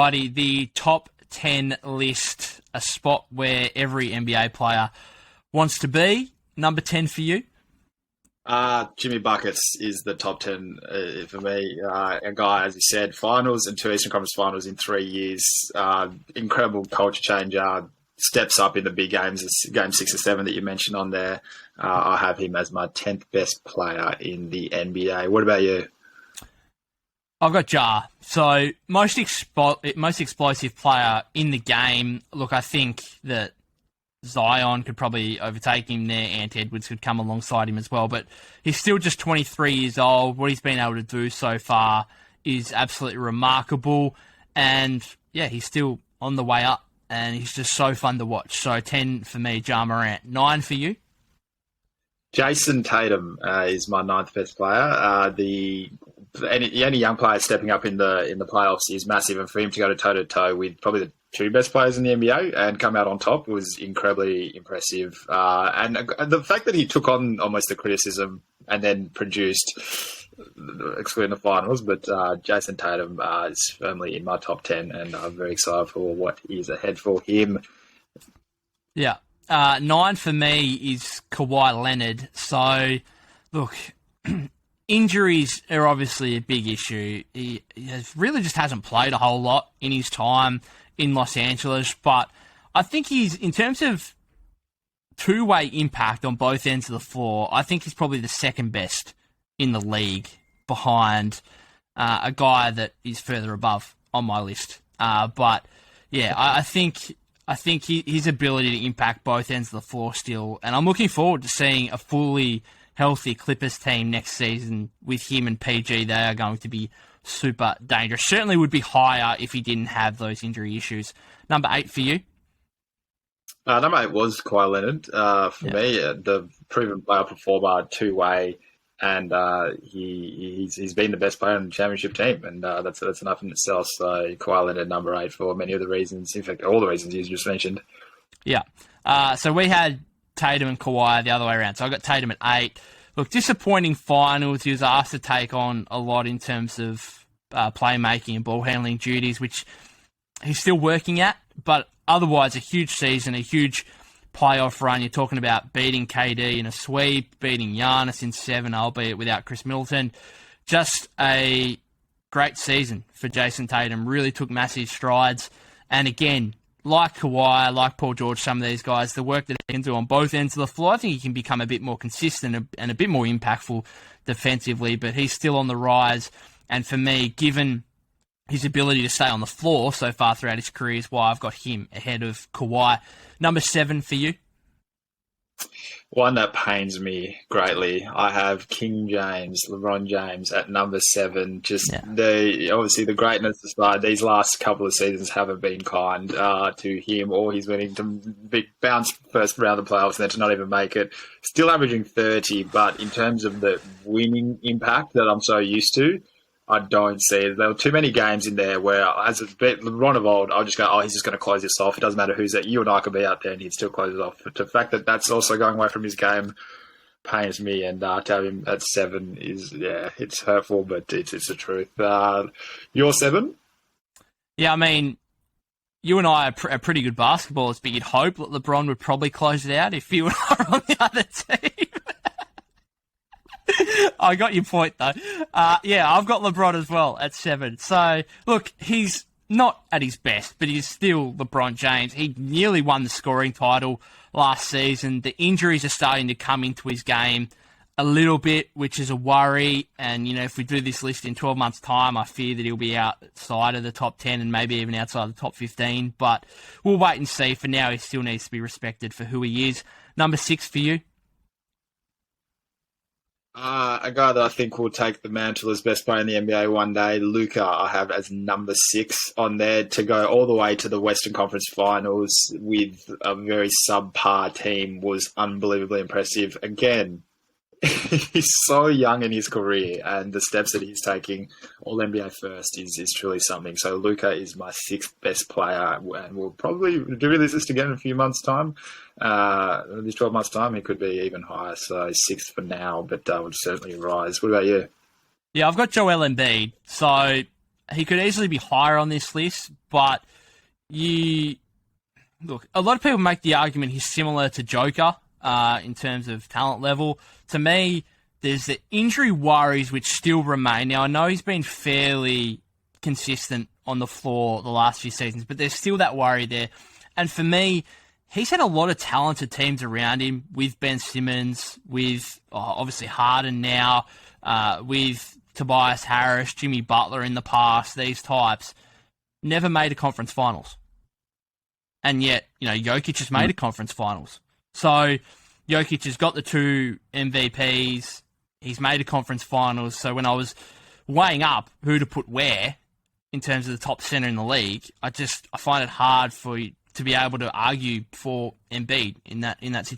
Righty, the top 10 list, a spot where every NBA player wants to be. Number 10 for you? Jimmy Buckets is the top 10 for me. A guy, as you said, finals and 2 Eastern Conference finals in 3 years. Incredible culture changer. Steps up in the big games. It's game 6 or 7 that you mentioned on there. I have him as my 10th best player in the NBA. What about you? I've got Ja. So most explosive player in the game. Look, I think that Zion could probably overtake him there. Ant Edwards could come alongside him as well. But he's still just 23 years old. What he's been able to do so far is absolutely remarkable. And, yeah, he's still on the way up. And he's just so fun to watch. So 10 for me, Ja Morant. 9 for you? Jason Tatum is my 9th best player. Any young player stepping up in the playoffs is massive. And for him to go toe-to-toe with probably the 2 best players in the NBA and come out on top was incredibly impressive. And the fact that he took on almost the criticism and then produced, excluding the finals, but Jason Tatum is firmly in my top 10, and I'm very excited for what is ahead for him. Yeah. 9 for me is Kawhi Leonard. So, look, injuries are obviously a big issue. He really just hasn't played a whole lot in his time in Los Angeles, but I think he's, in terms of two-way impact on both ends of the floor, I think he's probably the second best in the league behind a guy that is further above on my list. But yeah, I think his ability to impact both ends of the floor still, and I'm looking forward to seeing a fully healthy Clippers team next season with him and PG. They are going to be super dangerous. Certainly would be higher if he didn't have those injury issues. Number 8 for you? Number 8 was Kawhi Leonard for me. The proven player performer, two-way, and he's been the best player on the championship team, and that's enough in itself. So Kawhi Leonard, number 8, for many of the reasons, in fact, all the reasons you just mentioned. Yeah. So we had Tatum and Kawhi the other way around. So I got Tatum at 8. Look, disappointing finals. He was asked to take on a lot in terms of playmaking and ball handling duties, which he's still working at. But otherwise, a huge season, a huge playoff run. You're talking about beating KD in a sweep, beating Giannis in 7, albeit without Chris Middleton. Just a great season for Jason Tatum. Really took massive strides. And again, like Kawhi, like Paul George, some of these guys, the work that he can do on both ends of the floor, I think he can become a bit more consistent and a bit more impactful defensively, but he's still on the rise. And for me, given his ability to stay on the floor so far throughout his career, is why I've got him ahead of Kawhi. Number 7 for you? One that pains me greatly. I have King James, LeBron James, at number 7. Obviously the greatness aside, these last couple of seasons haven't been kind to him or his winning to bounce first round of the playoffs and then to not even make it. Still averaging 30, but in terms of the winning impact that I'm so used to, I don't see it. There were too many games in there where, as a LeBron of old, I'll just go, he's just going to close this off. It doesn't matter who's at. You and I could be out there and he'd still close it off. But the fact that that's also going away from his game pains me. And to have him at 7 is, it's hurtful, but it's the truth. Your 7? Yeah, I mean, you and I are pretty good basketballers, but you'd hope that LeBron would probably close it out if you and I were on the other team. I got your point, though. I've got LeBron as well at 7. So, look, he's not at his best, but he's still LeBron James. He nearly won the scoring title last season. The injuries are starting to come into his game a little bit, which is a worry. And, if we do this list in 12 months' time, I fear that he'll be outside of the top 10 and maybe even outside the top 15. But we'll wait and see. For now, he still needs to be respected for who he is. Number 6 for you? A guy that I think will take the mantle as best player in the NBA one day, Luka, I have as number 6 on there, to go all the way to the Western Conference Finals with a very subpar team was unbelievably impressive. Again, he's so young in his career, and the steps that he's taking, all NBA first, is truly something. So Luka is my 6th best player, and we'll probably do this list again in a few months' time. This 12 months' time, he could be even higher. So 6th for now, but would certainly rise. What about you? Yeah, I've got Joel Embiid. So he could easily be higher on this list, but look, a lot of people make the argument he's similar to Joker in terms of talent level. To me, there's the injury worries which still remain. Now, I know he's been fairly consistent on the floor the last few seasons, but there's still that worry there. And for me, he's had a lot of talented teams around him with Ben Simmons, with obviously Harden now, with Tobias Harris, Jimmy Butler in the past, these types. Never made a conference finals. And yet, Jokic has made a conference finals. So Jokic has got the 2 MVPs. He's made a conference finals. So when I was weighing up who to put where in terms of the top center in the league, I find it hard to be able to argue for Embiid in that situation.